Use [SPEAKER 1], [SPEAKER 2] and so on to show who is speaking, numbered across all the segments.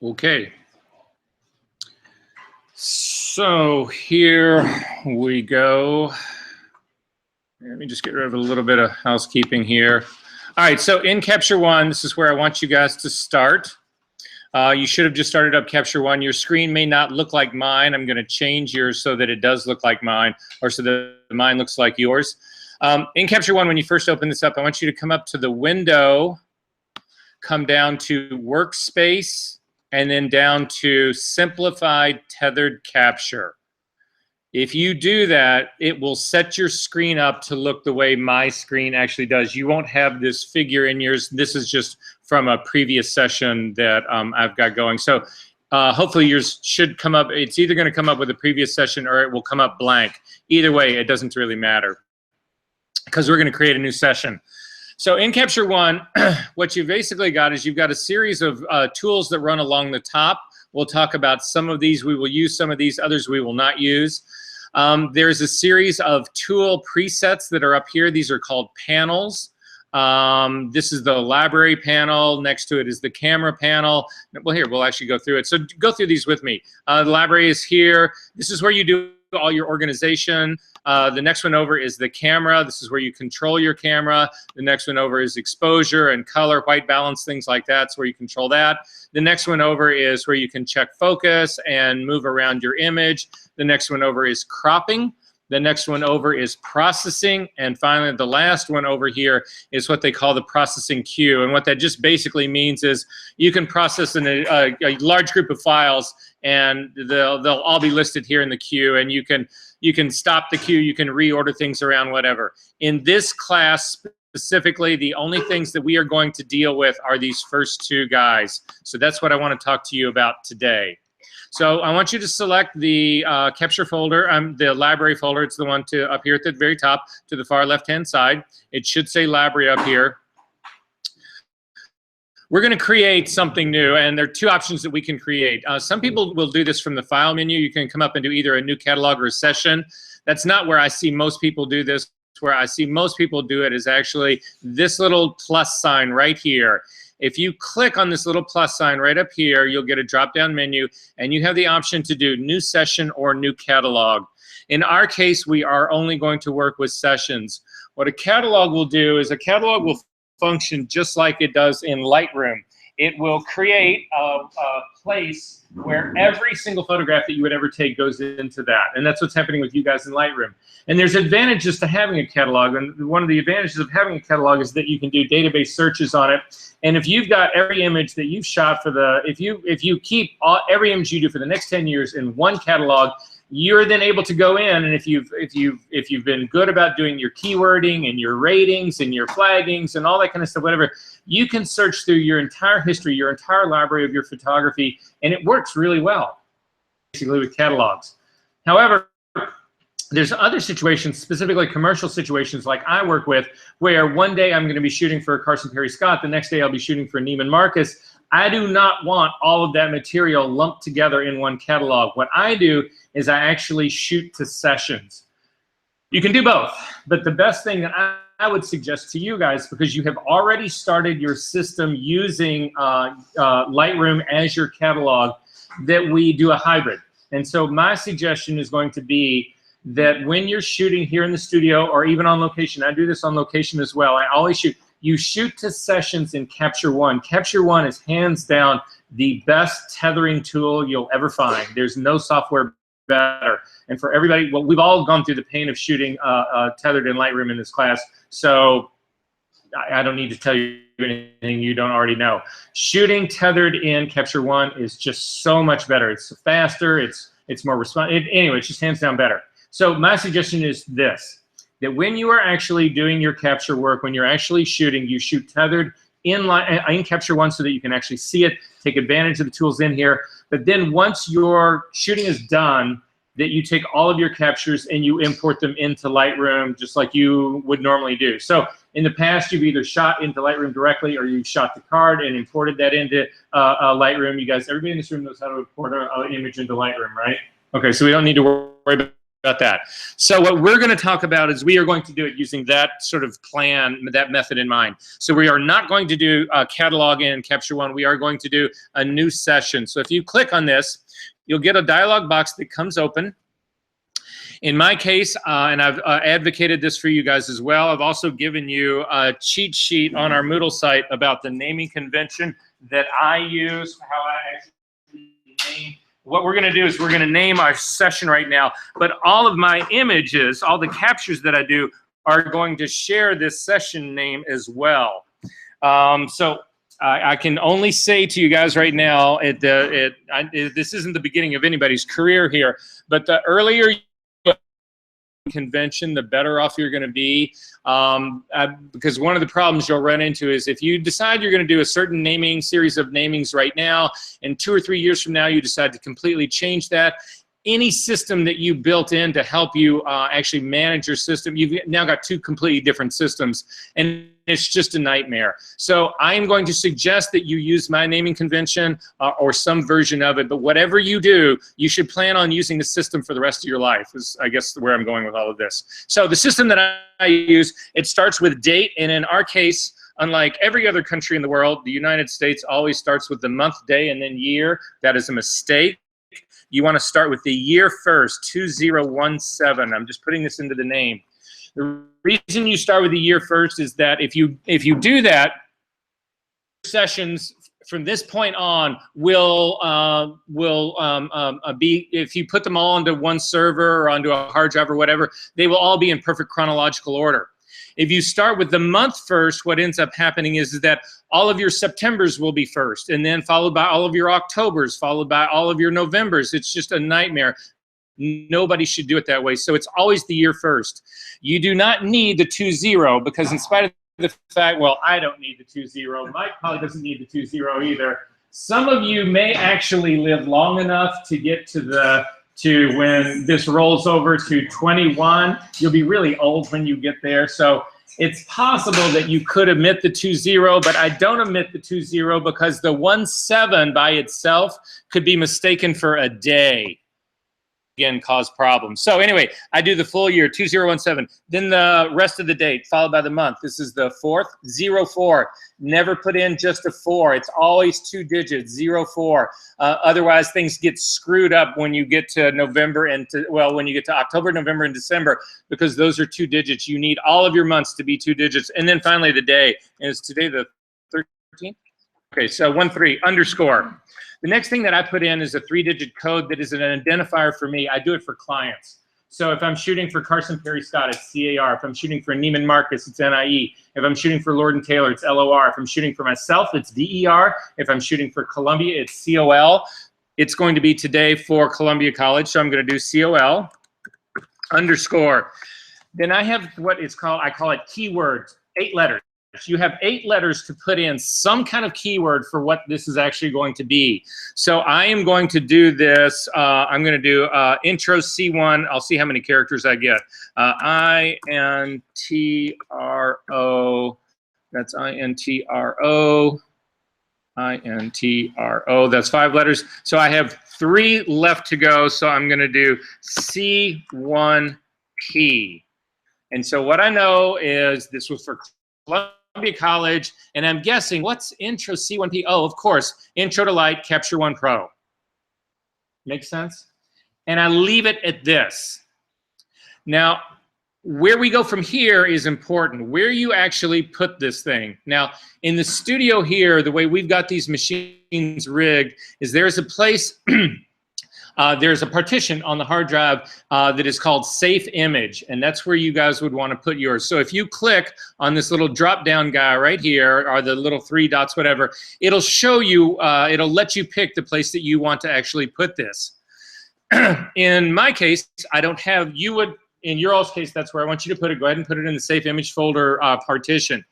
[SPEAKER 1] Okay. So here we go. Let me just get rid of a little bit of housekeeping here. All right, so in Capture One, this is where I want you guys to start. You should have just started up Capture One. Your screen may not look like mine. I'm going to change yours so that it does look like mine, or so that mine looks like yours. In Capture One, when you first open this up, I want you to come up to the window, come down to Workspace, and then down to Simplified Tethered Capture. If you do that, it will set your screen up to look the way my screen actually does. You won't have this figure in yours. This is just from a previous session that I've got going. So hopefully yours should come up. It's either going to come up with a previous session or it will come up blank. Either way, it doesn't really matter because we're going to create a new session. So in Capture One, what you've basically got is you've got a series of tools that run along the top. We'll talk about some of these. We will use some of these. Others we will not use. There's a series of tool presets that are up here. These are called panels. This is the library panel. Next to it is the camera panel. Well, here, we'll actually go through it. So go through these with me. The library is here. This is where you do all your organization. The next one over is the camera. This is where you control your camera. The next one over is exposure and color, white balance, things like that. It's where you control that. The next one over is where you can check focus and move around your image. The next one over is cropping. The next one over is processing. And finally, the last one over here is what they call the processing queue. And what that just basically means is you can process a large group of files, and they'll all be listed here in the queue. And you can stop the queue. You can reorder things around, whatever. In this class specifically, the only things that we are going to deal with are these first two guys. So that's what I want to talk to you about today. So I want you to select the Capture folder, the library folder. It's the one up here at the very top to the far left-hand side. It should say library up here. We're going to create something new, and there are two options that we can create. Some people will do this from the file menu. You can come up and do either a new catalog or a session. That's not where I see most people do this. Where I see most people do it is actually this little plus sign right here. If you click on this little plus sign right up here, you'll get a drop-down menu, and you have the option to do new session or new catalog. In our case, we are only going to work with sessions. What a catalog will do is a catalog will function just like it does in Lightroom. It will create a place where every single photograph that you would ever take goes into that. And that's what's happening with you guys in Lightroom. And there's advantages to having a catalog. And one of the advantages of having a catalog is that you can do database searches on it. And if you've got every image that you've shot for if you keep every image you do for the next 10 years in one catalog, you're then able to go in, and if you've been good about doing your keywording and your ratings and your flaggings and all that kind of stuff, whatever, you can search through your entire history, your entire library of your photography, and it works really well, basically, with catalogs. However, there's other situations, specifically commercial situations like I work with, where one day I'm going to be shooting for Carson Perry Scott, the next day I'll be shooting for Neiman Marcus. I do not want all of that material lumped together in one catalog. What I do is I actually shoot to sessions. You can do both, but the best thing that I would suggest to you guys, because you have already started your system using Lightroom as your catalog, that we do a hybrid. And so my suggestion is going to be that when you're shooting here in the studio or even on location, I do this on location as well, I always shoot. You shoot to sessions in Capture One. Capture One is hands down the best tethering tool you'll ever find. There's no software better. And for everybody, well, we've all gone through the pain of shooting tethered in Lightroom in this class, so I don't need to tell you anything you don't already know. Shooting tethered in Capture One is just so much better. It's faster, it's more responsive. Anyway, it's just hands down better. So my suggestion is this, that when you are actually doing your capture work, when you're actually shooting, you shoot tethered in Capture One so that you can actually see it, take advantage of the tools in here. But then once your shooting is done, that you take all of your captures and you import them into Lightroom just like you would normally do. So in the past, you've either shot into Lightroom directly or you've shot the card and imported that into Lightroom. You guys, everybody in this room knows how to import an image into Lightroom, right? Okay, so we don't need to worry about that. So what we're going to talk about is we are going to do it using that sort of plan, that method in mind. So we are not going to do catalog in Capture One. We are going to do a new session. So if you click on this, you'll get a dialog box that comes open. In my case, and I've advocated this for you guys as well, I've also given you a cheat sheet on our Moodle site about the naming convention that I use, how I actually name. What we're going to do is we're going to name our session right now, but all of my images, all the captures that I do are going to share this session name as well. So I can only say to you guys right now, this isn't the beginning of anybody's career here, but the earlier convention, the better off you're going to be, because one of the problems you'll run into is if you decide you're going to do a certain naming series of namings right now, and 2 or 3 years from now you decide to completely change that, any system that you built in to help you actually manage your system, you've now got 2 completely different systems, and it's just a nightmare. So I am going to suggest that you use my naming convention or some version of it, but whatever you do, you should plan on using the system for the rest of your life, is I guess where I'm going with all of this. So the system that I use, it starts with date, and in our case, unlike every other country in the world, the United States always starts with the month, day, and then year. That is a mistake. You want to start with the year first, 2017. I'm just putting this into the name. The reason you start with the year first is that if you do that, sessions from this point on will be, if you put them all onto one server or onto a hard drive or whatever, they will all be in perfect chronological order. If you start with the month first, what ends up happening is that all of your Septembers will be first, and then followed by all of your Octobers, followed by all of your Novembers. It's just a nightmare. Nobody should do it that way. So it's always the year first. You do not need the 20, because in spite of the fact, well, I don't need the 20. Mike probably doesn't need the 20 either. Some of you may actually live long enough to get to when this rolls over to 21. You'll be really old when you get there. So it's possible that you could omit the 20, but I don't omit the 20 because the 17 by itself could be mistaken for a day. Again, cause problems. So anyway, I do the full year, 2017. Then the rest of the date, followed by the month. This is the 4th, 04. Never put in just a 4. It's always 2 digits, 04. Otherwise, things get screwed up when you get to November and when you get to October, November, and December, because those are 2 digits. You need all of your months to be 2 digits. And then finally the day. And is today the 13th? Okay, so 13 underscore. The next thing that I put in is a 3-digit code that is an identifier for me. I do it for clients. So if I'm shooting for Carson Perry Scott, it's CAR. If I'm shooting for Neiman Marcus, it's NIE. If I'm shooting for Lord & Taylor, it's LOR. If I'm shooting for myself, it's DER. If I'm shooting for Columbia, it's COL. It's going to be today for Columbia College, so I'm going to do COL underscore. Then I have what is called, I call it keywords, 8 letters. You have 8 letters to put in some kind of keyword for what this is actually going to be. So I am going to do this. I'm going to do intro C1. I'll see how many characters I get. INTRO. That's INTRO. INTRO. That's 5 letters. So I have 3 left to go. So I'm going to do C1P. And so what I know is this was for Columbia College, and I'm guessing what's intro C1P? Oh, of course, Intro to Light, Capture One Pro. Makes sense? And I leave it at this. Now, where we go from here is important. Where you actually put this thing. Now, in the studio here, the way we've got these machines rigged is there's a place. There's a partition on the hard drive that is called Safe Image, and that's where you guys would want to put yours. So if you click on this little drop-down guy right here, or the little 3 dots, whatever, it'll show you, it'll let you pick the place that you want to actually put this. In my case, I don't have, you would, in your all's case, that's where I want you to put it. Go ahead and put it in the Safe Image folder partition.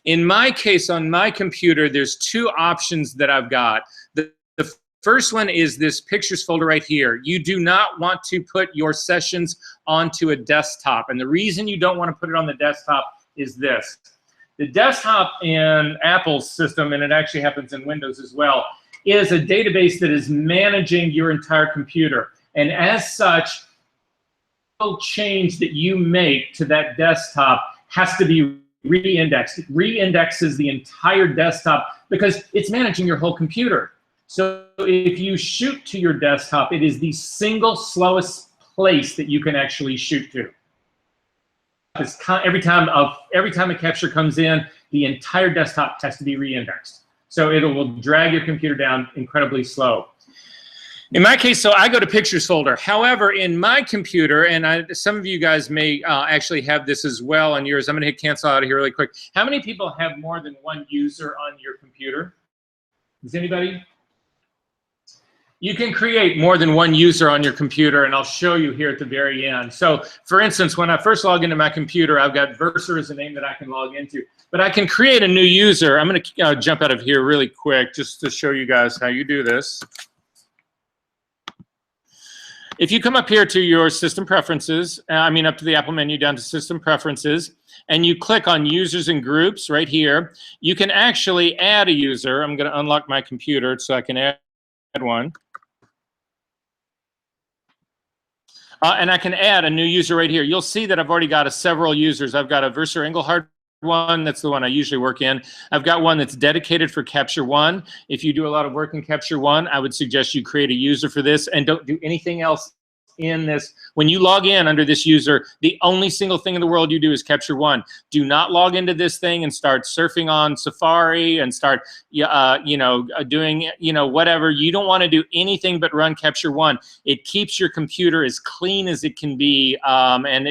[SPEAKER 1] In my case, on my computer, there's 2 options that I've got. The first one is this pictures folder right here. You do not want to put your sessions onto a desktop. And the reason you don't want to put it on the desktop is this. The desktop in Apple's system, and it actually happens in Windows as well, is a database that is managing your entire computer. And as such, change that you make to that desktop has to be re-indexed. It re-indexes the entire desktop because it's managing your whole computer. So if you shoot to your desktop, it is the single slowest place that you can actually shoot to. Every time a capture comes in, the entire desktop has to be re-indexed. So it will drag your computer down incredibly slow. In my case, so I go to Pictures folder. However, in my computer, and some of you guys may actually have this as well on yours. I'm going to hit cancel out of here really quick. How many people have more than one user on your computer? Does anybody? You can create more than one user on your computer, and I'll show you here at the very end. So, for instance, when I first log into my computer, I've got Verser as a name that I can log into. But I can create a new user. I'm going to jump out of here really quick just to show you guys how you do this. If you come up here to your system preferences, up to the Apple menu down to system preferences, and you click on users and groups right here, you can actually add a user. I'm going to unlock my computer so I can add one. And I can add a new user right here. You'll see that I've already got several users. I've got a Verser Engelhard one. That's the one I usually work in. I've got one that's dedicated for Capture One. If you do a lot of work in Capture One, I would suggest you create a user for this and don't do anything else in this. When you log in under this user, the only single thing in the world you do is Capture One. Do not log into this thing and start surfing on Safari and start doing whatever. You don't want to do anything but run Capture One. It keeps your computer as clean as it can be, and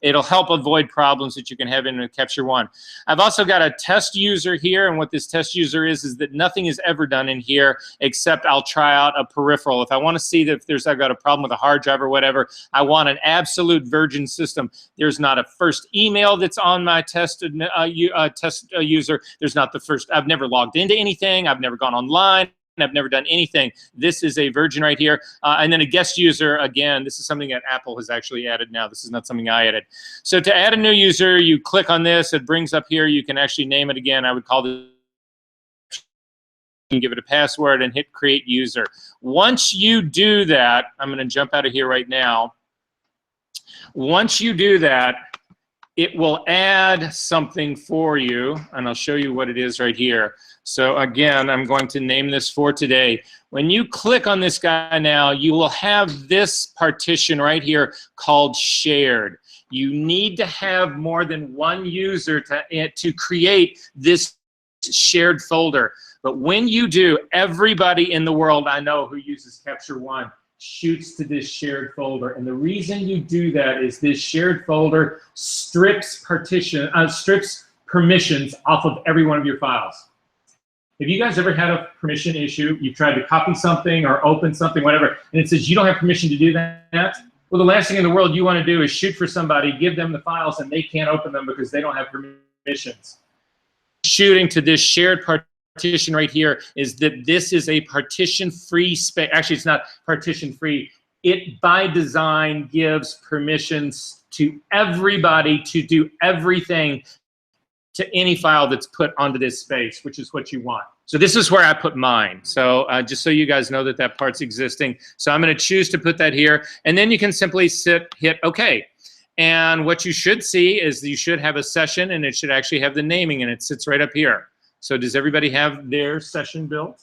[SPEAKER 1] it'll help avoid problems that you can have in Capture One. I've also got a test user here, and what this test user is that nothing is ever done in here except I'll try out a peripheral. If I want to see that if I've got a problem with a hard drive or whatever, I want an absolute virgin system. There's not a first email that's on my test user. There's not the first. I've never logged into anything. I've never gone online. I've never done anything. This is a virgin right here. And then a guest user, again, this is something that Apple has actually added now. This is not something I added. So to add a new user, you click on this. It brings up here. You can actually name it again. I would call this, and give it a password and hit create user. Once you do that, I'm going to jump out of here right now. Once you do that, it will add something for you, and I'll show you what it is right here. So again, I'm going to name this for today. When you click on this guy now, you will have this partition right here called shared. You need to have more than one user to create this shared folder. But when you do, everybody in the world I know who uses Capture One shoots to this shared folder. And the reason you do that is this shared folder strips permissions off of every one of your files. Have you guys ever had a permission issue? You've tried to copy something or open something, whatever, and it says you don't have permission to do that? Well, the last thing in the world you want to do is shoot for somebody, give them the files, and they can't open them because they don't have permissions. Shooting to this shared partition right here is that this is a partition-free space. Actually, it's not partition-free. It, by design, gives permissions to everybody to do everything to any file that's put onto this space, which is what you want. So this is where I put mine. So just so you guys know that that part's existing. So I'm going to choose to put that here, and then you can simply hit OK. And what you should see is you should have a session, and it should actually have the naming, and it sits right up here. So does everybody have their session built?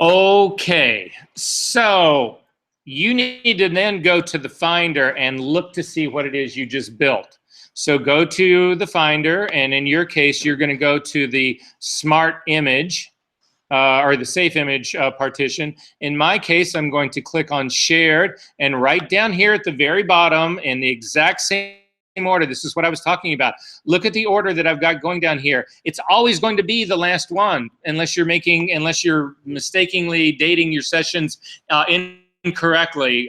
[SPEAKER 1] Okay, so you need to then go to the Finder and look to see what it is you just built. So go to the Finder, and in your case, you're going to go to the Smart Image or the Safe Image partition. In my case, I'm going to click on Shared, and right down here at the very bottom, in the exact same order, this is what I was talking about. Look at the order that I've got going down here. It's always going to be the last one, unless you're mistakenly dating your sessions incorrectly.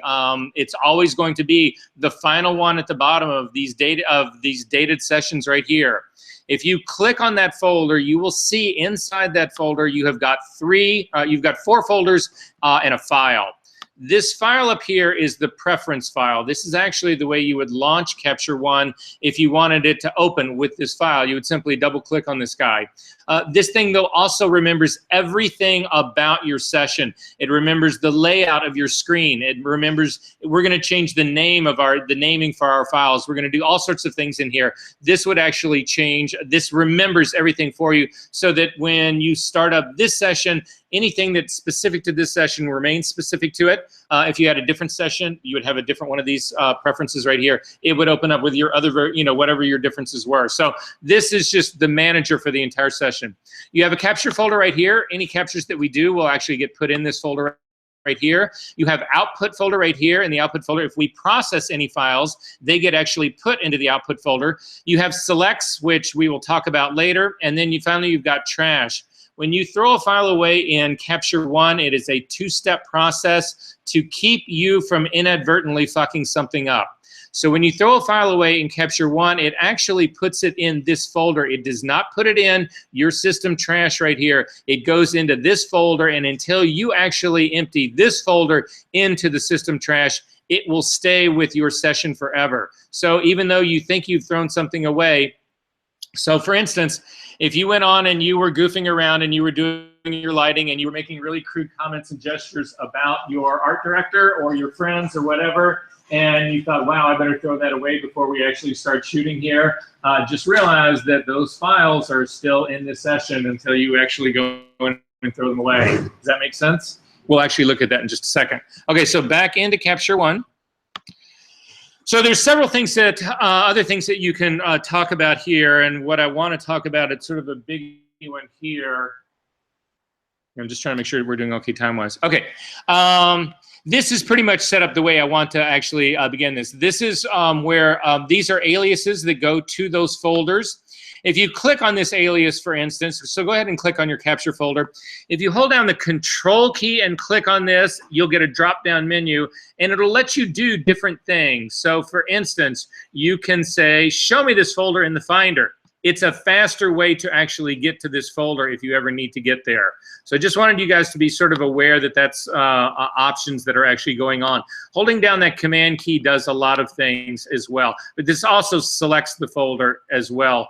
[SPEAKER 1] It's always going to be the final one at the bottom of these dated sessions right here. If you click on that folder, you will see inside that folder you have got four folders and a file. This file up here is the preference file. This is actually the way you would launch Capture One if you wanted it to open with this file. You would simply double click on this guy. This thing though also remembers everything about your session. It remembers the layout of your screen. It remembers, we're going to change the name of the naming for our files. We're going to do all sorts of things in here. This would actually change. This remembers everything for you so that when you start up this session, anything that's specific to this session remains specific to it. If you had a different session, you would have a different one of these preferences right here. It would open up with your other, whatever your differences were. So this is just the manager for the entire session. You have a capture folder right here. Any captures that we do will actually get put in this folder right here. You have output folder right here. In the output folder, if we process any files, they get actually put into the output folder. You have selects, which we will talk about later. And then finally, you've got trash. When you throw a file away in Capture One, it is a two-step process to keep you from inadvertently fucking something up. So when you throw a file away in Capture One, it actually puts it in this folder. It does not put it in your system trash right here. It goes into this folder, and until you actually empty this folder into the system trash, it will stay with your session forever. So even though you think you've thrown something away, so for instance, if you went on and you were goofing around and you were doing your lighting and you were making really crude comments and gestures about your art director or your friends or whatever, and you thought, wow, I better throw that away before we actually start shooting here, just realize that those files are still in this session until you actually go and throw them away. Does that make sense? We'll actually look at that in just a second. Okay, so back into Capture One. So there's several things that, other things that you can talk about here, and what I want to talk about, it's sort of a big one here. I'm just trying to make sure we're doing okay time-wise. Okay, this is pretty much set up the way I want to actually begin this. This is where these are aliases that go to those folders. If you click on this alias, for instance, so go ahead and click on your capture folder. If you hold down the control key and click on this, you'll get a drop-down menu, and it'll let you do different things. So for instance, you can say, show me this folder in the Finder. It's a faster way to actually get to this folder if you ever need to get there. So I just wanted you guys to be sort of aware that that's options that are actually going on. Holding down that command key does a lot of things as well. But this also selects the folder as well,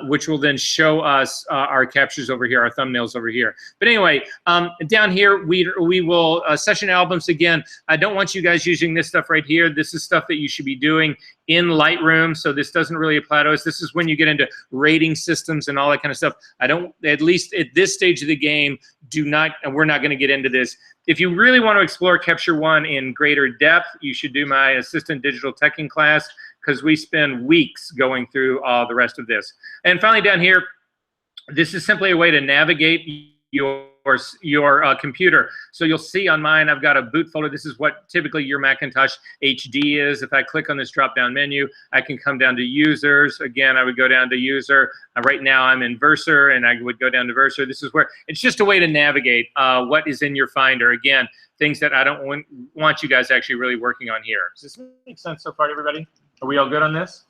[SPEAKER 1] which will then show us our captures over here, our thumbnails over here. But anyway, down here, we will, session albums, again, I don't want you guys using this stuff right here. This is stuff that you should be doing in Lightroom, so this doesn't really apply to us. This is when you get into rating systems and all that kind of stuff. I don't, at least at this stage of the game, do not, and we're not going to get into this. If you really want to explore Capture One in greater depth, you should do my Assistant Digital Teching class, because we spend weeks going through the rest of this. And finally down here, this is simply a way to navigate your computer. So you'll see on mine, I've got a boot folder. This is what typically your Macintosh HD is. If I click on this drop-down menu, I can come down to users. Again, I would go down to user. Right now I'm in Verser, and I would go down to Verser. This is where, it's just a way to navigate what is in your Finder. Again, things that I don't want you guys actually really working on here. Does this make sense so far, everybody? Are we all good on this?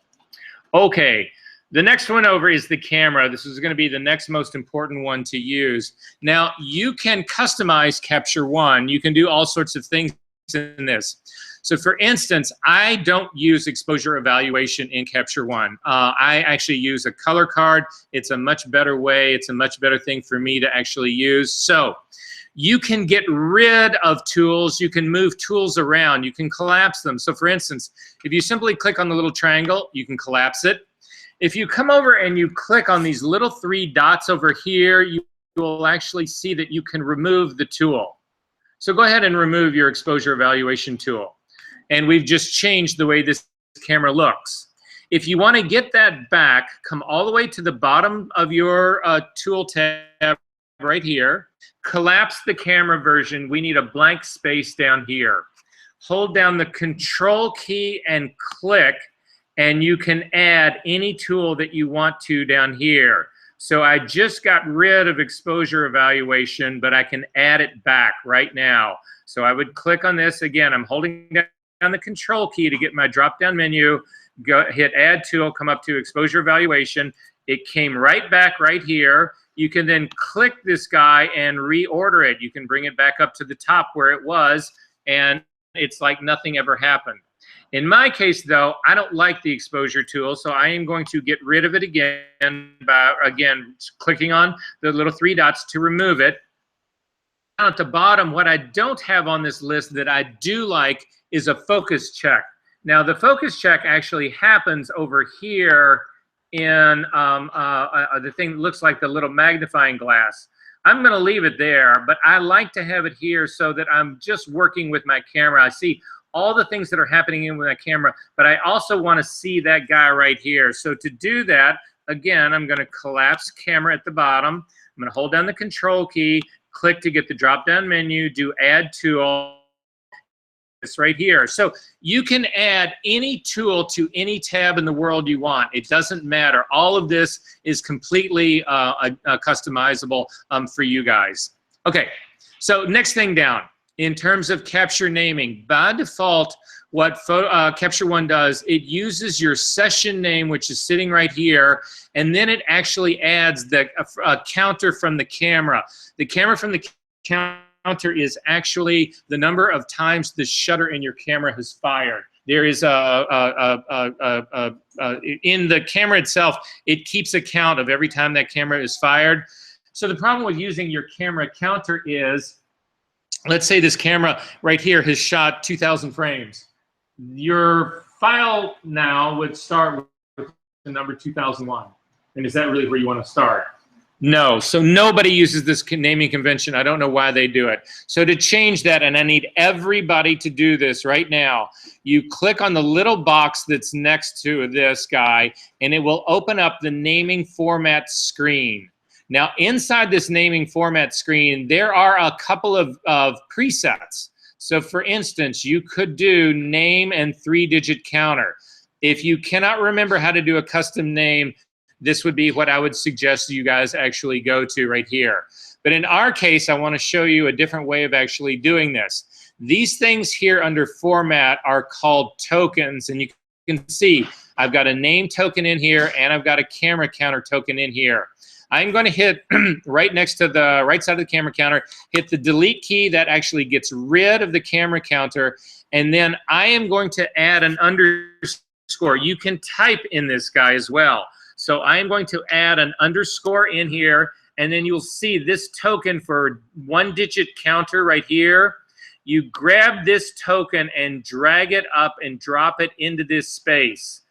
[SPEAKER 1] Okay. The next one over is the camera. This is going to be the next most important one to use. Now, you can customize Capture One. You can do all sorts of things in this. So for instance, I don't use exposure evaluation in Capture One. I actually use a color card. It's a much better way. It's a much better thing for me to actually use. So you can get rid of tools. You can move tools around. You can collapse them. So for instance, if you simply click on the little triangle, you can collapse it. If you come over and you click on these little 3 dots over here, you will actually see that you can remove the tool. So go ahead and remove your exposure evaluation tool. And we've just changed the way this camera looks. If you want to get that back, come all the way to the bottom of your tool tab right here. Collapse the camera version. We need a blank space down here. Hold down the control key and click, and you can add any tool that you want to down here. So I just got rid of exposure evaluation, but I can add it back right now. So I would click on this. Again, I'm holding down the control key to get my drop-down menu, go hit add tool, come up to exposure evaluation. It came right back right here. You can then click this guy and reorder it. You can bring it back up to the top where it was. and it's like nothing ever happened. In my case, though, I don't like the exposure tool, so I am going to get rid of it again by, again, clicking on the little 3 dots to remove it. Down at the bottom, what I don't have on this list that I do like is a focus check. Now, the focus check actually happens over here in the thing that looks like the little magnifying glass. I'm going to leave it there, but I like to have it here so that I'm just working with my camera. I see all the things that are happening in with my camera, but I also want to see that guy right here. So to do that, again, I'm going to collapse camera at the bottom. I'm going to hold down the control key, click to get the drop-down menu, do add tool. It's right here. So you can add any tool to any tab in the world you want. It doesn't matter. All of this is completely customizable for you guys. Okay, so next thing down. In terms of capture naming, by default, what Capture One does, it uses your session name, which is sitting right here, and then it actually adds the counter from the camera. The camera from the counter is actually the number of times the shutter in your camera has fired. There is in the camera itself, it keeps a count of every time that camera is fired. So the problem with using your camera counter is, let's say this camera right here has shot 2,000 frames. Your file now would start with the number 2001. And is that really where you want to start? No. So nobody uses this naming convention. I don't know why they do it. So to change that, and I need everybody to do this right now, you click on the little box that's next to this guy, and it will open up the naming format screen. Now, inside this naming format screen, there are a couple of presets. So for instance, you could do name and 3-digit counter. If you cannot remember how to do a custom name, this would be what I would suggest you guys actually go to right here. But in our case, I want to show you a different way of actually doing this. These things here under format are called tokens, and you can see I've got a name token in here, and I've got a camera counter token in here. I'm going to hit right next to the right side of the camera counter, hit the delete key. That actually gets rid of the camera counter. And then I am going to add an underscore. You can type in this guy as well. So I am going to add an underscore in here, and then you'll see this token for 1-digit counter right here. You grab this token and drag it up and drop it into this space.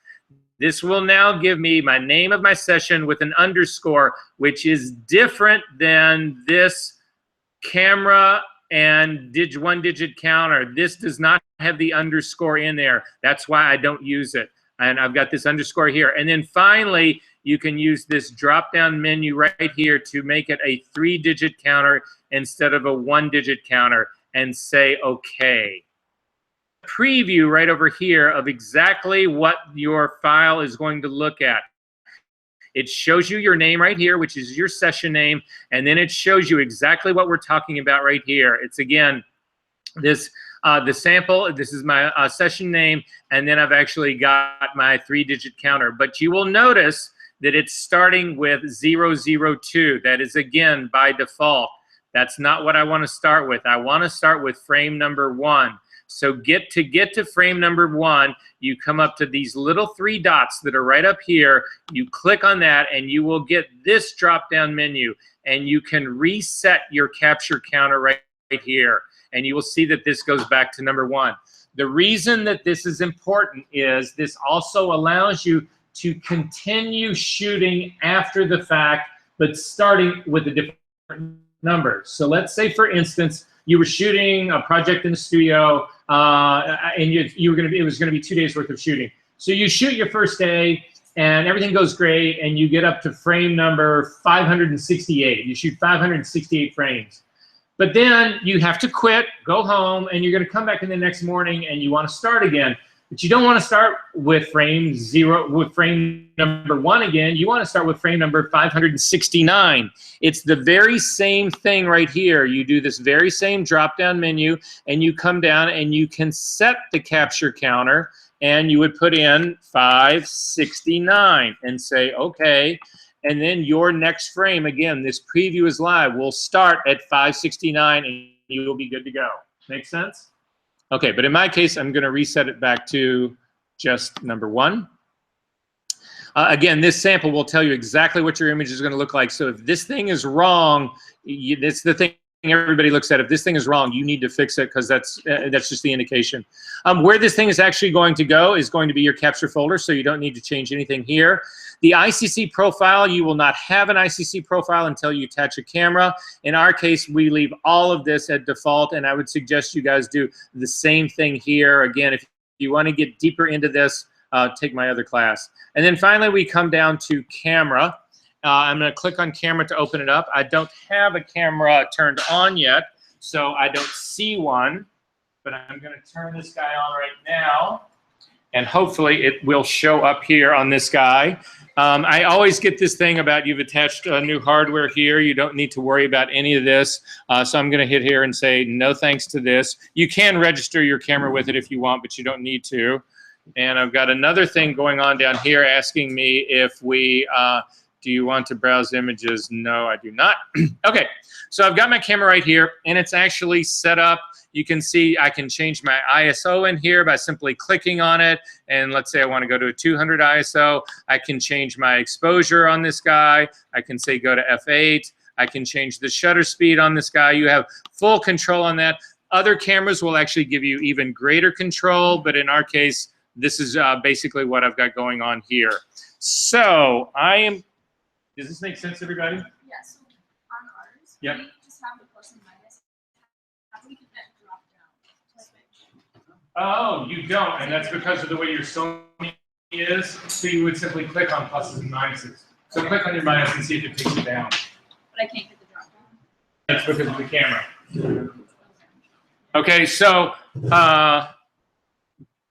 [SPEAKER 1] This will now give me my name of my session with an underscore, which is different than this camera and 1-digit counter. This does not have the underscore in there. That's why I don't use it. And I've got this underscore here. And then finally, you can use this drop-down menu right here to make it a 3-digit counter instead of a 1-digit counter and say OK. Preview right over here of exactly what your file is going to look at. It shows you your name right here, which is your session name, and then it shows you exactly what we're talking about right here. It's again this the sample. This is my session name, and then I've actually got my 3-digit counter. But you will notice that it's starting with 002. That is again by default. That's not what I want to start with. I want to start with frame number 1. So get to frame number 1, you come up to these little 3 dots that are right up here. You click on that, and you will get this drop-down menu, and you can reset your capture counter right here, and you will see that this goes back to number 1. The reason that this is important is this also allows you to continue shooting after the fact, but starting with a different number. So let's say, for instance, you were shooting a project in the studio, and it was going to be 2 days worth of shooting. So you shoot your first day, and everything goes great, and you get up to frame number 568. You shoot 568 frames. But then you have to quit, go home, and you're going to come back in the next morning, and you want to start again. But you don't want to start with frame number 1 again. You want to start with frame number 569. It's the very same thing right here. You do this very same drop-down menu, and you come down and you can set the capture counter, and you would put in 569 and say, okay. And then your next frame, again, this preview is live, will start at 569, and you will be good to go. Make sense? Okay, but in my case, I'm going to reset it back to just number 1. Again, this sample will tell you exactly what your image is going to look like. So if this thing is wrong, it's the thing everybody looks at. If this thing is wrong, you need to fix it, because that's just the indication. Where this thing is actually going to go is going to be your capture folder, so you don't need to change anything here. The ICC profile, you will not have an ICC profile until you attach a camera. In our case, we leave all of this at default, and I would suggest you guys do the same thing here. Again, if you want to get deeper into this, take my other class. And then finally, we come down to camera. I'm going to click on camera to open it up. I don't have a camera turned on yet, so I don't see one. But I'm going to turn this guy on right now, and hopefully it will show up here on this guy. I always get this thing about you've attached new hardware here. You don't need to worry about any of this. So I'm going to hit here and say no thanks to this. You can register your camera with it if you want, but you don't need to. And I've got another thing going on down here asking me if we, do you want to browse images? No, I do not. Okay, so I've got my camera right here, and it's actually set up. You can see I can change my ISO in here by simply clicking on it. And let's say I want to go to a 200 ISO. I can change my exposure on this guy. I can say go to f8. I can change the shutter speed on this guy. You have full control on that. Other cameras will actually give you even greater control, but in our case, this is basically what I've got going on here. So does this make sense, everybody?
[SPEAKER 2] Yes. On ours,
[SPEAKER 1] yep.
[SPEAKER 2] We just have the plus and minus. How do we get that drop down?
[SPEAKER 1] Oh, you don't, and that's because of the way your Sony is. So you would simply click on pluses and minuses. So click on your minus and see if it takes it down.
[SPEAKER 2] But I can't get the drop down.
[SPEAKER 1] That's because of the camera. Okay, so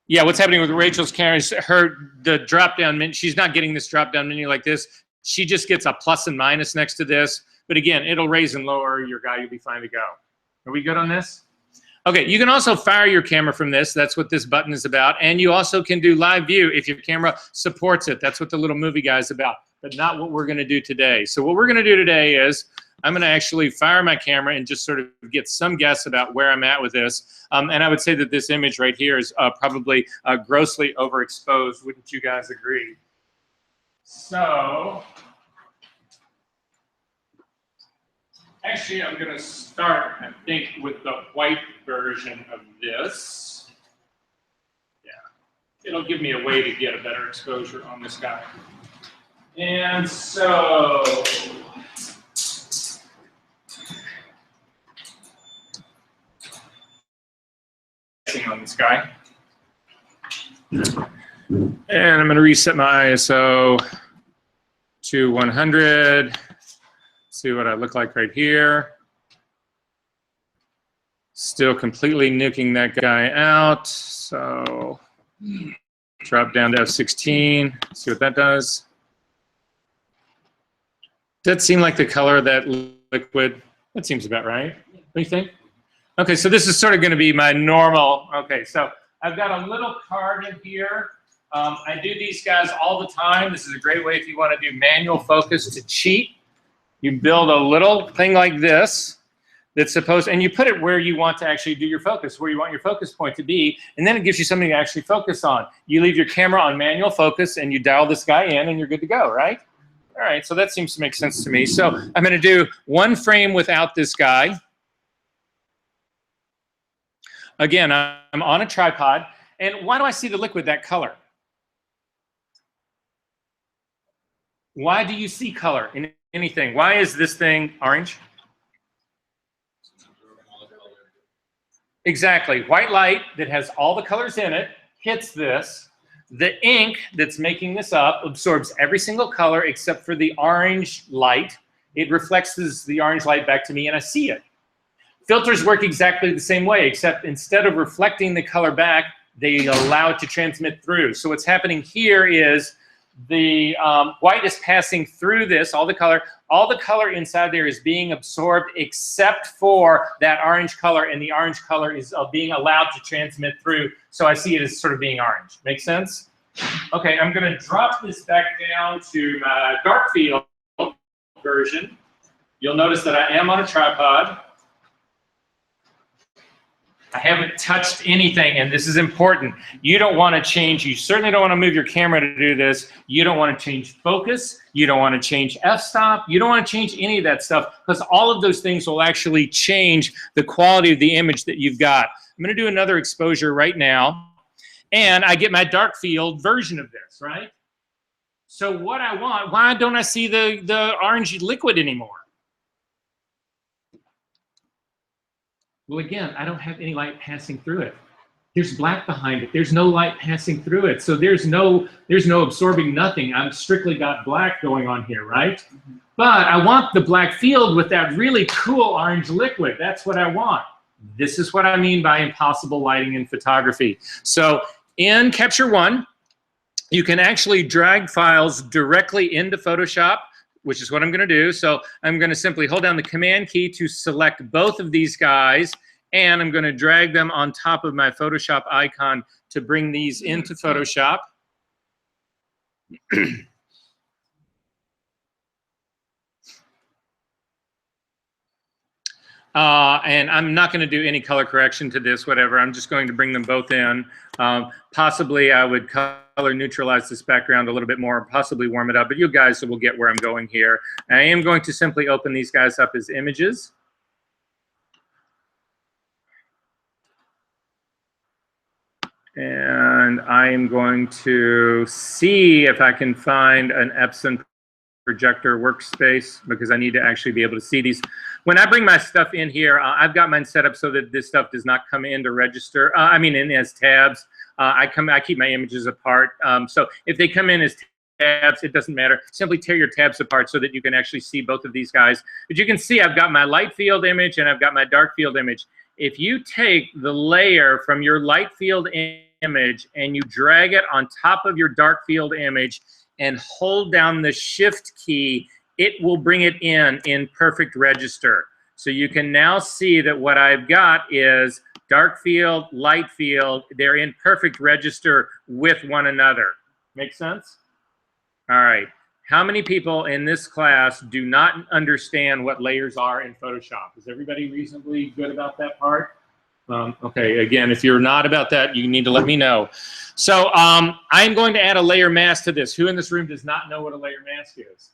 [SPEAKER 1] yeah, what's happening with Rachel's camera is the drop-down menu, she's not getting this drop-down menu like this. She just gets a plus and minus next to this. But again, it'll raise and lower your guy. You'll be fine to go. Are we good on this? Okay, you can also fire your camera from this. That's what this button is about. And you also can do live view if your camera supports it. That's what the little movie guy is about, but not what we're going to do today. So what we're going to do today is I'm going to actually fire my camera and just sort of get some guess about where I'm at with this. And I would say that this image right here is probably grossly overexposed. Wouldn't you guys agree? So actually, I'm going to start, I think, with the white version of this. Yeah, it'll give me a way to get a better exposure on this guy. And so on this guy. And I'm going to reset my ISO to 100. See what I look like right here. Still completely nuking that guy out. So drop down to F16. See what that does. Does that seem like the color of that liquid? That seems about right. What do you think? Okay, so this is sort of going to be my normal. Okay, so I've got a little card in here. I do these guys all the time. This is a great way if you want to do manual focus to cheat. You build a little thing like this that's supposed, and you put it where you want to actually do your focus, where you want your focus point to be, and then it gives you something to actually focus on. You leave your camera on manual focus, and you dial this guy in, and you're good to go, right? All right, so that seems to make sense to me. So I'm going to do one frame without this guy. Again, I'm on a tripod, and why do I see the liquid that color? Why do you see color in anything? Why is this thing orange? Exactly. White light that has all the colors in it hits this. The ink that's making this up absorbs every single color except for the orange light. It reflects the orange light back to me, and I see it. Filters work exactly the same way, except instead of reflecting the color back, they allow it to transmit through. So what's happening here is the white is passing through this, all the color inside there is being absorbed except for that orange color, and the orange color is being allowed to transmit through. So I see it as sort of being orange. Make sense? Okay, I'm going to drop this back down to my dark field version. You'll notice that I am on a tripod. I haven't touched anything, and this is important. You don't want to change, you certainly don't want to move your camera to do this. You don't want to change focus. You don't want to change f-stop. You don't want to change any of that stuff, because all of those things will actually change the quality of the image that you've got. I'm going to do another exposure right now, and I get my dark field version of this, right? So what I want, why don't I see the orange liquid anymore? Well, again, I don't have any light passing through it. There's black behind it. There's no light passing through it. So there's no absorbing nothing. I've strictly got black going on here, right? But I want the black field with that really cool orange liquid. That's what I want. This is what I mean by impossible lighting in photography. So in Capture One, you can actually drag files directly into Photoshop, which is what I'm going to do. So I'm going to simply hold down the Command key to select both of these guys, and I'm going to drag them on top of my Photoshop icon to bring these into Photoshop. And I'm not going to do any color correction to this, whatever. I'm just going to bring them both in. Possibly I would color neutralize this background a little bit more, possibly warm it up, but you guys will get where I'm going here. I am going to simply open these guys up as images. And I am going to see if I can find an Epson projector workspace, because I need to actually be able to see these. When I bring my stuff in here, I've got mine set up so that this stuff does not come in to register. In as tabs. I keep my images apart. So if they come in as tabs, it doesn't matter. Simply tear your tabs apart so that you can actually see both of these guys. But you can see I've got my light field image and I've got my dark field image. If you take the layer from your light field image and you drag it on top of your dark field image and hold down the Shift key, it will bring it in perfect register. So you can now see that what I've got is dark field, light field. They're in perfect register with one another. Make sense? All right. How many people in this class do not understand what layers are in Photoshop? Is everybody reasonably good about that part? Okay, again, if you're not about that, you need to let me know. So I'm going to add a layer mask to this. Who in this room does not know what a layer mask is?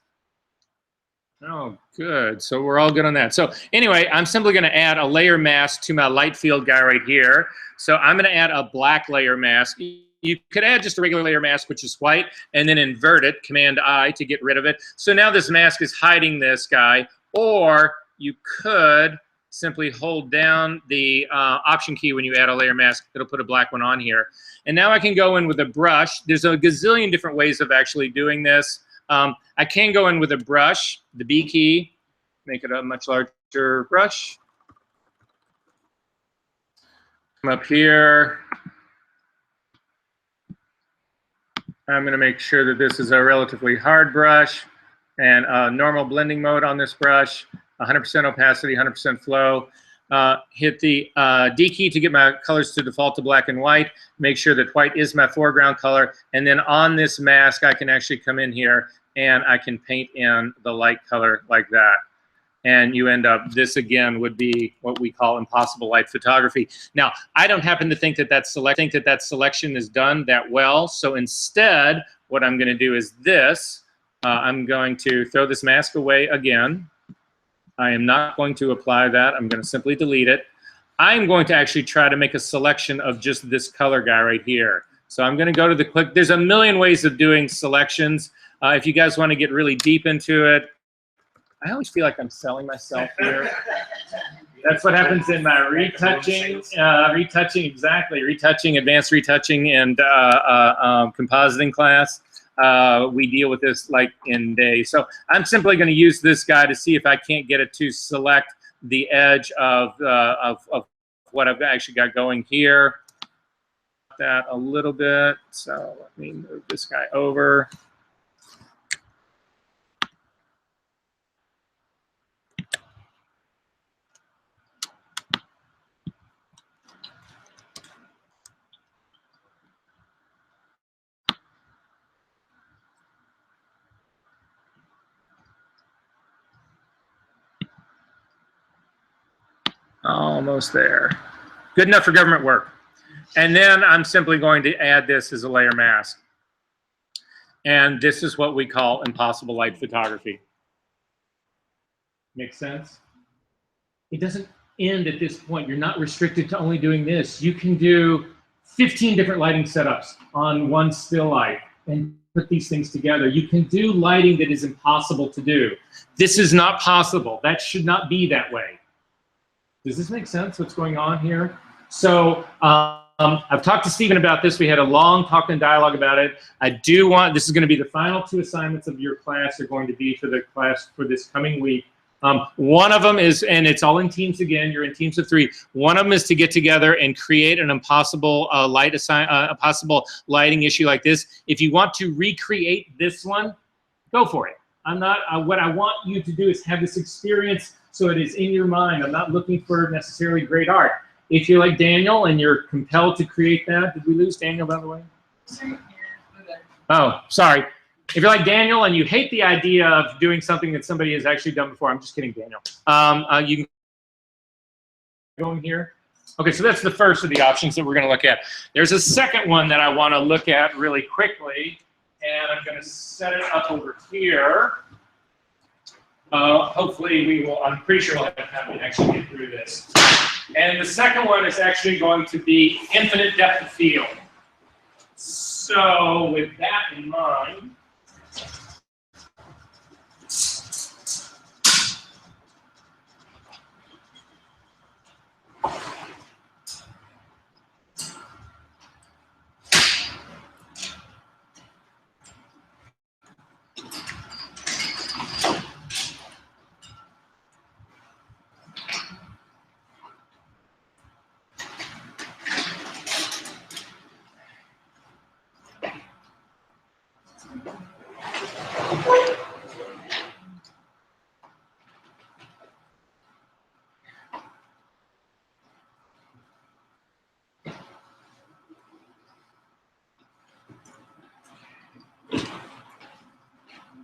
[SPEAKER 1] Oh, good. So we're all good on that. So anyway, I'm simply going to add a layer mask to my light field guy right here. So I'm going to add a black layer mask. You could add just a regular layer mask, which is white, and then invert it, Command-I, to get rid of it. So now this mask is hiding this guy. Or you could simply hold down the Option key when you add a layer mask. It'll put a black one on here. And now I can go in with a brush. There's a gazillion different ways of actually doing this. I can go in with a brush, the B key, make it a much larger brush. Come up here. I'm going to make sure that this is a relatively hard brush and normal blending mode on this brush, 100% opacity, 100% flow. Hit the D key to get my colors to default to black and white. Make sure that white is my foreground color. And then on this mask, I can actually come in here and I can paint in the light color like that. And you end up, this again would be what we call impossible light photography. Now, I don't happen to think that that selection is done that well. So instead, what I'm going to do is this. I'm going to throw this mask away again. I am not going to apply that. I'm going to simply delete it. I'm going to actually try to make a selection of just this color guy right here. So I'm going to go to the quick. There's a million ways of doing selections. If you guys want to get really deep into it, I always feel like I'm selling myself here. That's what happens in my retouching, advanced retouching, and compositing class. We deal with this like in days. So I'm simply going to use this guy to see if I can't get it to select the edge of what I've actually got going here. That a little bit. So let me move this guy over. Almost there. Good enough for government work. And then I'm simply going to add this as a layer mask. And this is what we call impossible light photography. Make sense? It doesn't end at this point. You're not restricted to only doing this. You can do 15 different lighting setups on one still light and put these things together. You can do lighting that is impossible to do. This is not possible. That should not be that way. Does this make sense, what's going on here? So I've talked to Stephen about this. We had a long talk and dialogue about it. I do want, this is going to be the final 2 assignments of your class are going to be for the class for this coming week. One of them is, and it's all in teams again, you're in teams of 3. One of them is to get together and create an impossible a possible lighting issue like this. If you want to recreate this one, go for it. I'm not, what I want you to do is have this experience so it is in your mind. I'm not looking for necessarily great art. If you're like Daniel and you're compelled to create that, did we lose Daniel, by the way? Oh, sorry. If you're like Daniel and you hate the idea of doing something that somebody has actually done before, I'm just kidding, Daniel. You can go in here. Okay, so that's the first of the options that we're going to look at. There's a second one that I want to look at really quickly, and I'm going to set it up over here. Hopefully we will, I'm pretty sure we'll have time to actually get through this. And the second one is actually going to be infinite depth of field. So with that in mind,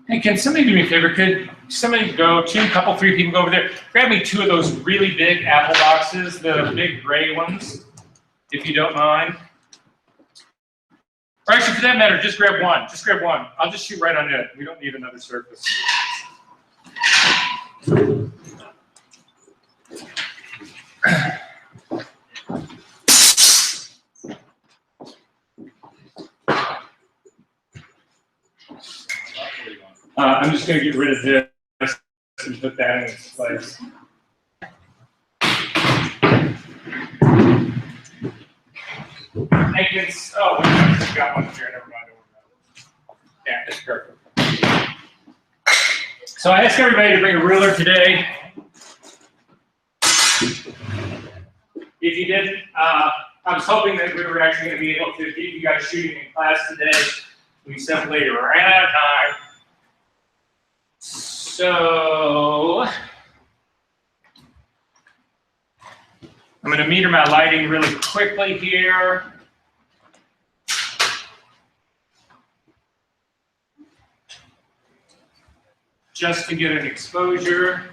[SPEAKER 1] hey, can somebody do me a favor? Could somebody go, 3 people go over there, grab me 2 of those really big Apple boxes, the big gray ones, if you don't mind. Or actually, for that matter, just grab one. Just grab one. I'll just shoot right on it. We don't need another surface. I'm just going to get rid of this and put that in its place. Oh, I got one here. Never mind. Yeah, it's perfect. So I asked everybody to bring a ruler today. If you didn't, I was hoping that we were actually going to be able to get you guys shooting in class today. We simply ran out of time. So I'm going to meter my lighting really quickly here. Just to get an exposure.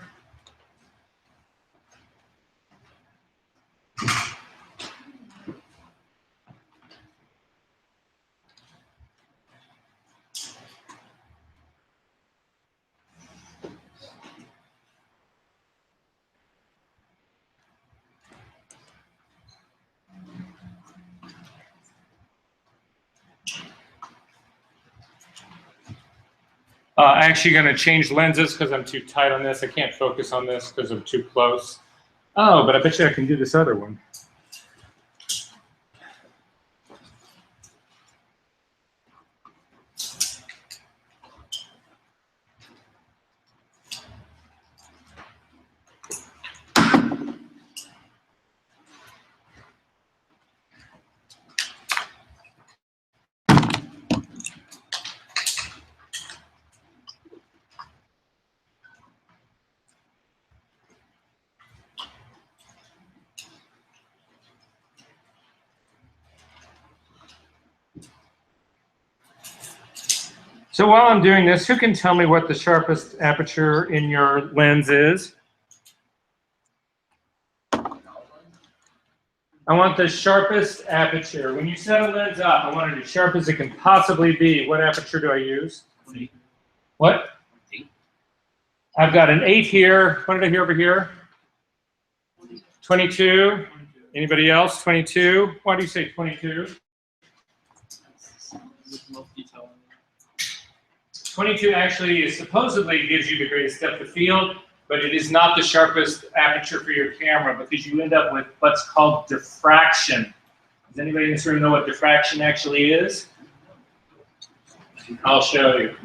[SPEAKER 1] I'm actually going to change lenses because I'm too tight on this. I can't focus on this because I'm too close. Oh, but I bet you I can do this other one. So while I'm doing this, who can tell me what the sharpest aperture in your lens is? I want the sharpest aperture. When you set a lens up, I want it as sharp as it can possibly be. What aperture do I use?
[SPEAKER 3] 20.
[SPEAKER 1] What?
[SPEAKER 3] 8.
[SPEAKER 1] I've got an 8 here. What did I hear over here? 22. Anybody else? 22. Why do you say 22?
[SPEAKER 3] With most detail.
[SPEAKER 1] 22 actually supposedly gives you the greatest depth of field, but it is not the sharpest aperture for your camera because you end up with what's called diffraction. Does anybody in this room know what diffraction actually is? I'll show you.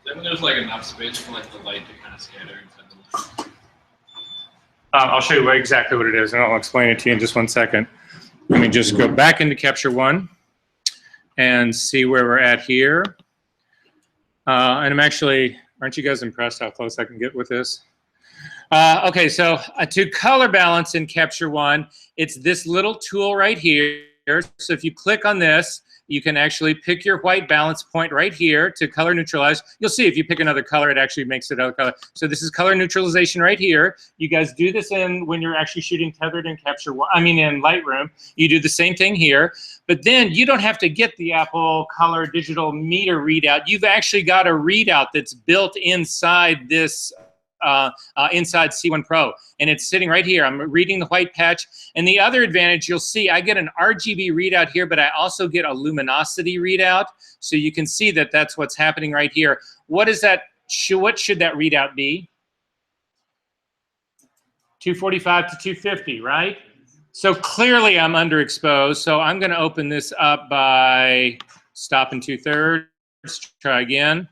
[SPEAKER 3] Then there's like enough space for like the light to kind of scatter inside the lens.
[SPEAKER 1] I'll show you exactly what it is, and I'll explain it to you in just one second. Let me just go back into Capture One and see where we're at here. And I'm actually, aren't you guys impressed how close I can get with this? Okay, so to color balance in Capture One, it's this little tool right here. So if you click on this, you can actually pick your white balance point right here to color neutralize. You'll see if you pick another color, it actually makes it other color. So this is color neutralization right here. You guys do this when you're actually shooting tethered in Capture One, in Lightroom. You do the same thing here, but then you don't have to get the Apple Color digital meter readout. You've actually got a readout that's built inside this inside C1 Pro, and it's sitting right here. I'm reading the white patch, and the other advantage you'll see, I get an RGB readout here, but I also get a luminosity readout, so you can see that that's what's happening right here. What is that? What should that readout be? 245 to 250, right? So clearly I'm underexposed, so I'm going to open this up by stopping 2/3. Try again.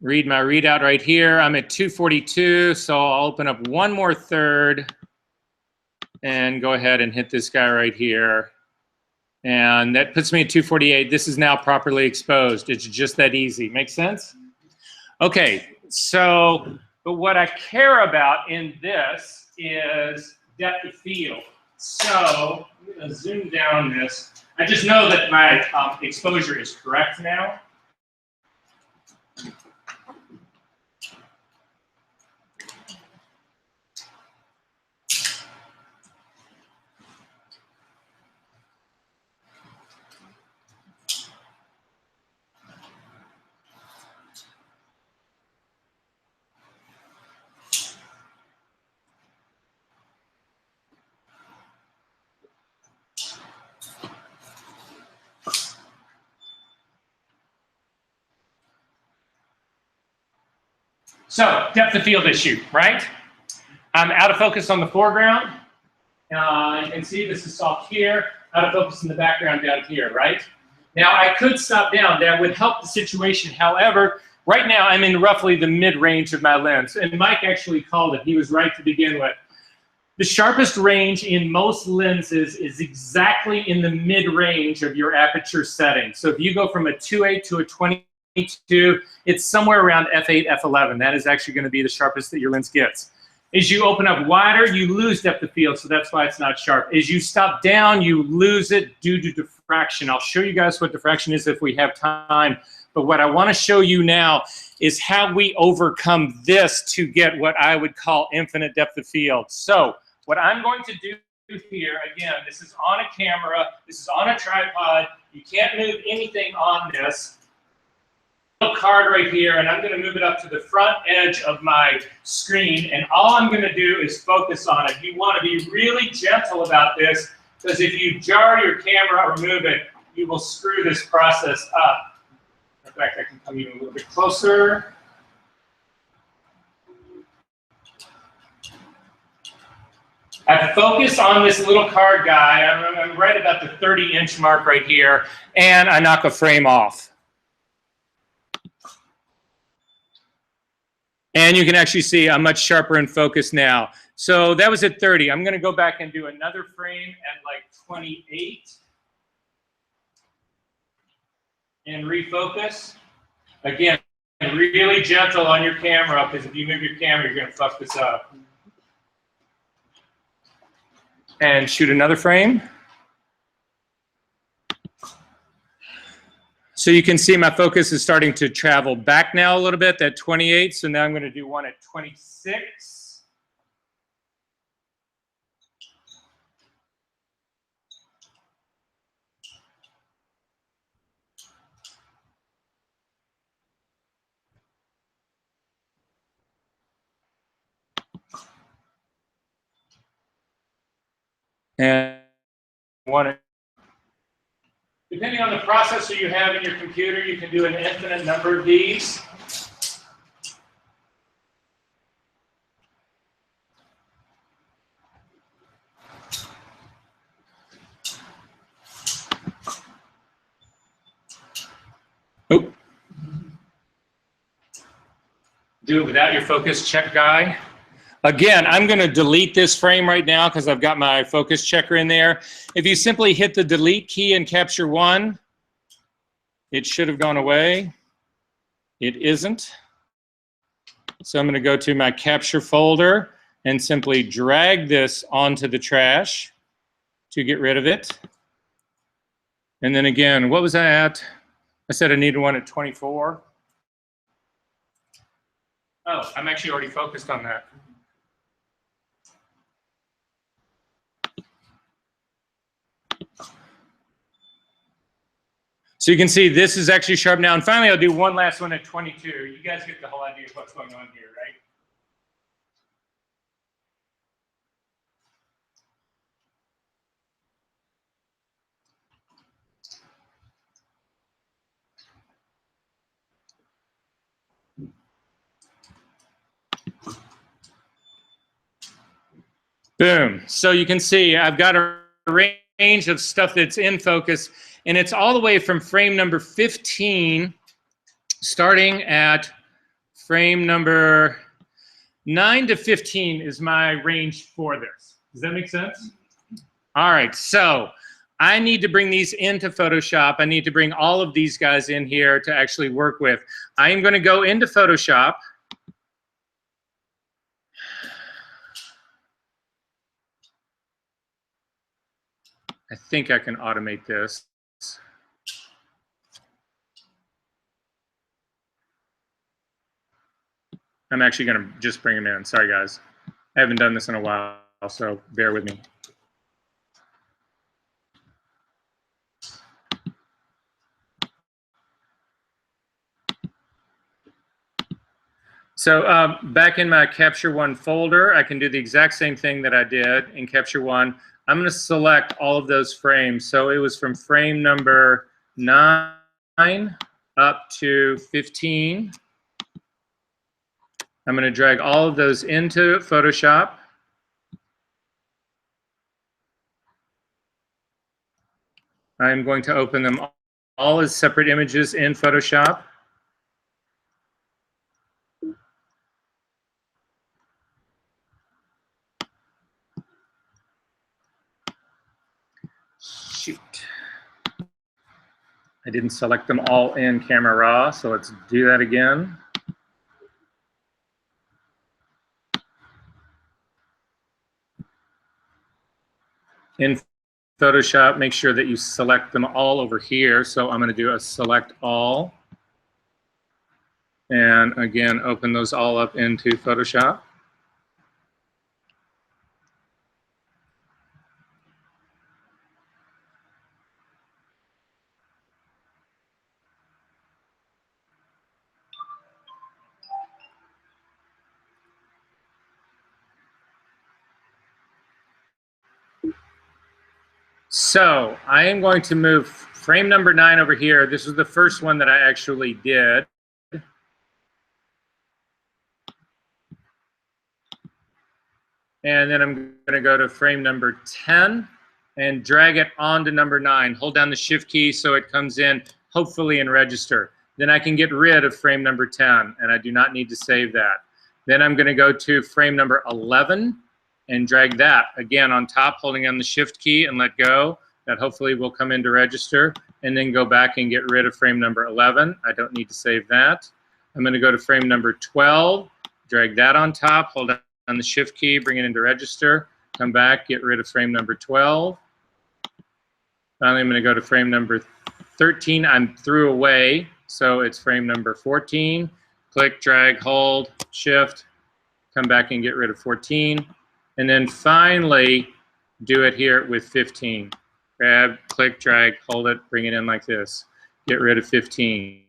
[SPEAKER 1] Read my readout right here. I'm at 242, so I'll open up one more third and go ahead and hit this guy right here. And that puts me at 248. This is now properly exposed. It's just that easy. Make sense? Okay, so, but what I care about in this is depth of field. So I'm going to zoom down this. I just know that my exposure is correct now. So, depth of field issue, right? I'm out of focus on the foreground. You can see this is soft here, out of focus in the background down here, right? Now, I could stop down. That would help the situation. However, right now, I'm in roughly the mid-range of my lens. And Mike actually called it. He was right to begin with. The sharpest range in most lenses is exactly in the mid-range of your aperture setting. So if you go from a 2.8 to a 22, it's somewhere around f8, f11. That is actually going to be the sharpest that your lens gets. As you open up wider, you lose depth of field, so that's why it's not sharp. As you stop down, you lose it due to diffraction. I'll show you guys what diffraction is if we have time. But what I want to show you now is how we overcome this to get what I would call infinite depth of field. So what I'm going to do here, again, this is on a camera, this is on a tripod, you can't move anything on this. Card right here, and I'm going to move it up to the front edge of my screen, and all I'm going to do is focus on it. You want to be really gentle about this, because if you jar your camera or move it, you will screw this process up. In fact, I can come even a little bit closer. I focus on this little card guy. I'm right about the 30-inch mark right here, and I knock a frame off. And you can actually see I'm much sharper in focus now. So that was at 30. I'm going to go back and do another frame at like 28. And refocus. Again, really gentle on your camera, because if you move your camera, you're going to fuck this up. And shoot another frame. So you can see my focus is starting to travel back now a little bit, that 28. So now I'm going to do one at 26. And one. Depending on the processor you have in your computer, you can do an infinite number of these. Oh. Do it without your focus check guy. Again, I'm going to delete this frame right now because I've got my focus checker in there. If you simply hit the delete key in Capture One, it should have gone away. It isn't. So I'm going to go to my capture folder and simply drag this onto the trash to get rid of it. And then again, what was I at? I said I needed one at 24. Oh, I'm actually already focused on that. So you can see this is actually sharp now. And finally, I'll do one last one at 22. You guys get the whole idea of what's going on here, right? Boom. So you can see I've got a range of stuff that's in focus, and it's all the way from frame number 15, starting at frame number 9 to 15 is my range for this. Does that make sense? All right, so I need to bring these into Photoshop. I need to bring all of these guys in here to actually work with. I am going to go into Photoshop. I think I can automate this. I'm actually going to just bring them in. Sorry, guys. I haven't done this in a while, so bear with me. So back in my Capture One folder, I can do the exact same thing that I did in Capture One. I'm going to select all of those frames. So it was from frame number 9 up to 15. I'm going to drag all of those into Photoshop. I'm going to open them all as separate images in Photoshop. Shoot. I didn't select them all in Camera Raw, so let's do that again. In Photoshop, make sure that you select them all over here. So I'm going to do a select all. And again, open those all up into Photoshop. So I am going to move frame number 9 over here. This is the first one that I actually did. And then I'm going to go to frame number 10 and drag it onto number 9. Hold down the Shift key so it comes in, hopefully in register. Then I can get rid of frame number 10, and I do not need to save that. Then I'm going to go to frame number 11 and drag that again on top, holding on the Shift key and let go. That hopefully will come into register, and then go back and get rid of frame number 11. I don't need to save that. I'm going to go to frame number 12, drag that on top, hold on the Shift key, bring it into register, come back, get rid of frame number 12. Finally, I'm going to go to frame number 13 I'm threw away, so it's frame number 14. Click, drag, hold, shift, come back and get rid of 14. And then finally, do it here with 15. Grab, click, drag, hold it, bring it in like this. Get rid of 15.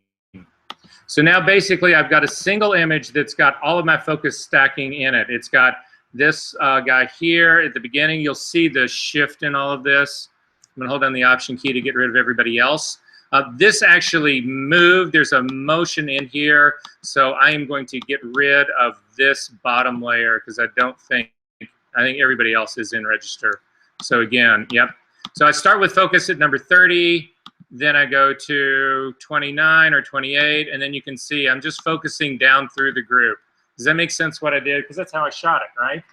[SPEAKER 1] So now basically I've got a single image that's got all of my focus stacking in it. It's got this guy here at the beginning. You'll see the shift in all of this. I'm gonna hold down the Option key to get rid of everybody else. This actually moved. There's a motion in here. So I am going to get rid of this bottom layer because I think everybody else is in register. So again, yep. So I start with focus at number 30. Then I go to 29 or 28, and then you can see I'm just focusing down through the group. Does that make sense what I did? Because that's how I shot it, right?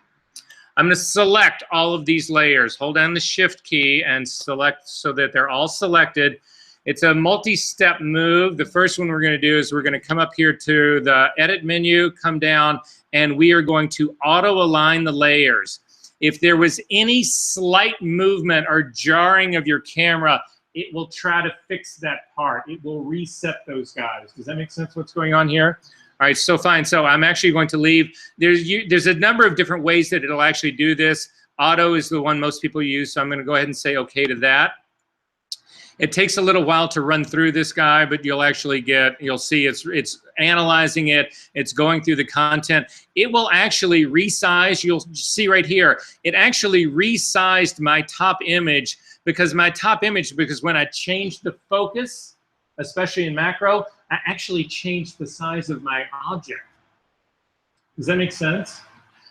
[SPEAKER 1] I'm going to select all of these layers. Hold down the Shift key and select so that they're all selected. It's a multi-step move. The first one we're going to do is we're going to come up here to the Edit menu, come down, and we are going to auto-align the layers. If there was any slight movement or jarring of your camera, it will try to fix that part. It will reset those guys. Does that make sense what's going on here? All right, so fine. So I'm actually going to leave. There's a number of different ways that it'll actually do this. Auto is the one most people use, so I'm going to go ahead and say okay to that. It takes a little while to run through this guy, but you'll see it's analyzing it. It's going through the content. It will actually resize. You'll see right here, it actually resized my top image because when I changed the focus, especially in macro, I actually changed the size of my object. Does that make sense?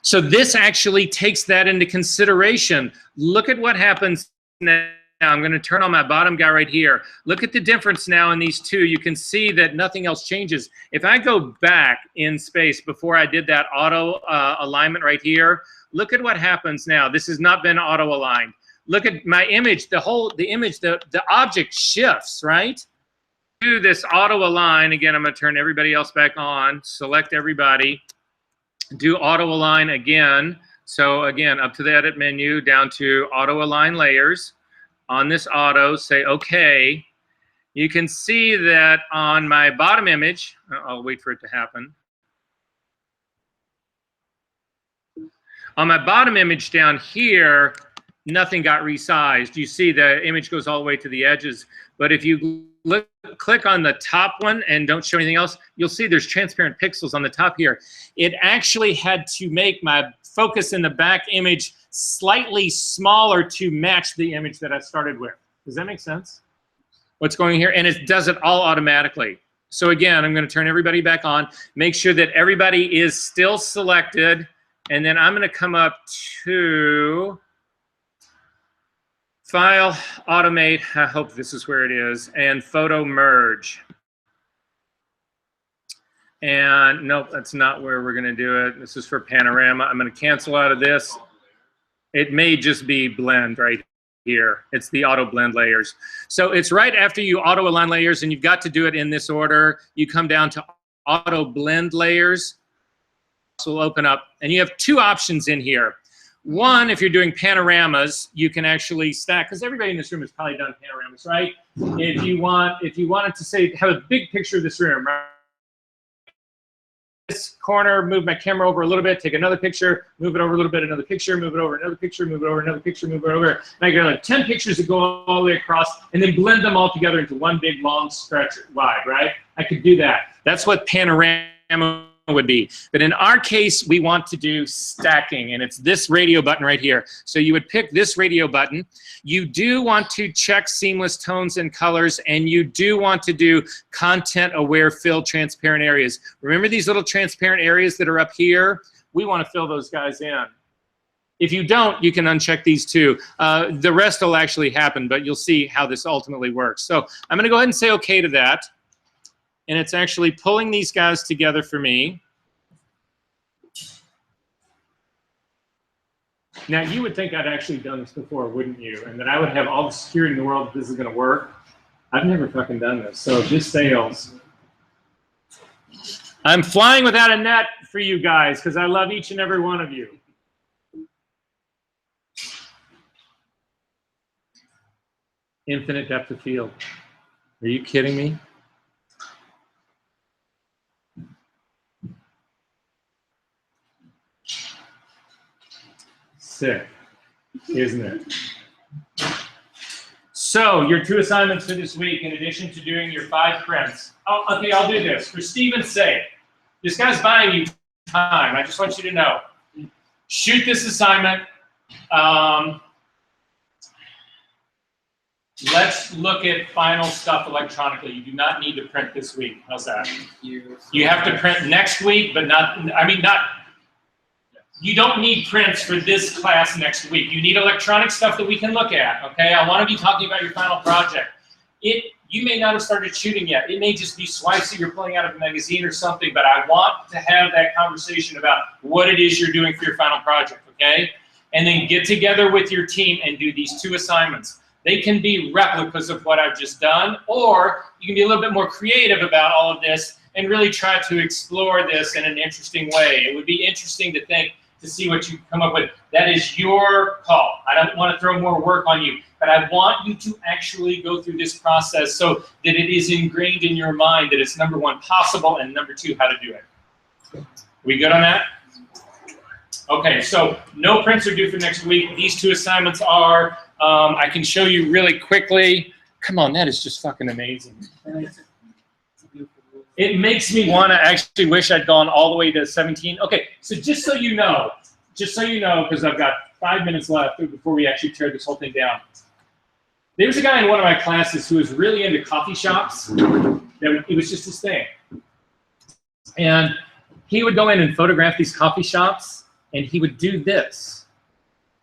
[SPEAKER 1] So this actually takes that into consideration. Look at what happens now. I'm going to turn on my bottom guy right here. Look at the difference now in these two. You can see that nothing else changes. If I go back in space before I did that auto alignment right here, look at what happens now. This has not been auto aligned. Look at my image, the object shifts, right? Do this auto align. Again, I'm going to turn everybody else back on, select everybody, do auto align again. So again, up to the Edit menu, down to auto align layers. On this auto, say okay. You can see that on my bottom image, I'll wait for it to happen. On my bottom image down here, nothing got resized. You see the image goes all the way to the edges. But if you click on the top one and don't show anything else, you'll see there's transparent pixels on the top here. It actually had to make my focus in the back image slightly smaller to match the image that I started with. Does that make sense? What's going here? And it does it all automatically. So again, I'm going to turn everybody back on, make sure that everybody is still selected, and then I'm going to come up to File, Automate, I hope this is where it is, and Photo Merge. And nope, that's not where we're going to do it. This is for Panorama. I'm going to cancel out of this. It may just be blend right here. It's the auto blend layers. So it's right after you auto align layers, and you've got to do it in this order. You come down to auto blend layers. This will open up, and you have two options in here. One, if you're doing panoramas, you can actually stack, because everybody in this room has probably done panoramas, right? If you wanted to say, have a big picture of this room, right? This corner, move my camera over a little bit, take another picture, move it over a little bit, another picture, move it over another picture, move it over another picture, move it over. And I got like 10 pictures that go all the way across, and then blend them all together into one big long stretch wide, right? I could do that. That's what panorama would be. But in our case, we want to do stacking, and it's this radio button right here. So you would pick this radio button. You do want to check seamless tones and colors, and you do want to do content aware fill transparent areas. Remember these little transparent areas that are up here? We want to fill those guys in. If you don't, you can uncheck these two. The rest will actually happen, but you'll see how this ultimately works. So I'm going to go ahead and say okay to that. And it's actually pulling these guys together for me. Now, you would think I'd actually done this before, wouldn't you? And that I would have all the security in the world that this is going to work. I've never fucking done this, so if this fails, I'm flying without a net for you guys because I love each and every one of you. Infinite depth of field. Are you kidding me? Sick, isn't it? So your 2 assignments for this week, in addition to doing your 5 prints. Oh, okay, I'll do this. For Steven's sake, this guy's buying you time. I just want you to know. Shoot this assignment. Let's look at final stuff electronically. You do not need to print this week. How's that? You have to print next week, but not, you don't need prints for this class next week. You need electronic stuff that we can look at, okay? I want to be talking about your final project. You may not have started shooting yet. It may just be swipes that you're pulling out of a magazine or something, but I want to have that conversation about what it is you're doing for your final project, okay? And then get together with your team and do these 2 assignments. They can be replicas of what I've just done, or you can be a little bit more creative about all of this and really try to explore this in an interesting way. It would be interesting to see what you come up with. That is your call. I don't want to throw more work on you, but I want you to actually go through this process so that it is ingrained in your mind that it's number 1, possible, and number 2, how to do it. We good on that? Okay, so no prints are due for next week. These 2 assignments are, I can show you really quickly. Come on, that is just fucking amazing. It makes me want to actually wish I'd gone all the way to 17. Okay, so just so you know, because I've got 5 minutes left before we actually tear this whole thing down. There was a guy in one of my classes who was really into coffee shops. It was just his thing. And he would go in and photograph these coffee shops, and he would do this.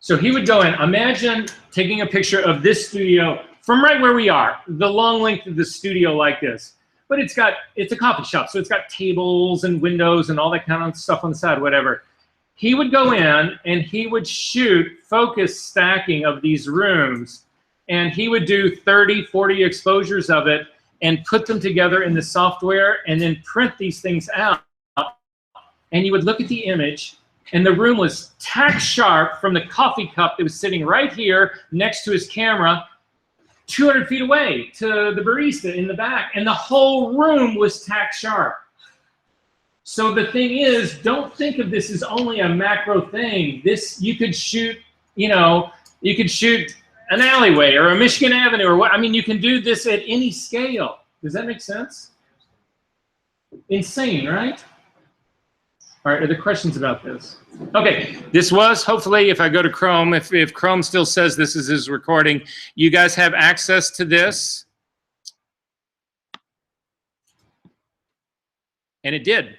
[SPEAKER 1] So he would go in, imagine taking a picture of this studio from right where we are, the long length of the studio like this. But it's a coffee shop, so it's got tables and windows and all that kind of stuff on the side, whatever. He would go in and he would shoot focus stacking of these rooms, and he would do 30, 40 exposures of it and put them together in the software and then print these things out. And you would look at the image, and the room was tack sharp from the coffee cup that was sitting right here next to his camera, 200 feet away to the barista in the back, and the whole room was tack sharp. So the thing is, don't think of this as only a macro thing. This, you could shoot, you could shoot an alleyway or a Michigan Avenue or what. I mean, you can do this at any scale. Does that make sense? Insane, right? All right, are there questions about this? Okay, this was, hopefully, if I go to Chrome, if Chrome still says this is his recording, you guys have access to this. And it did.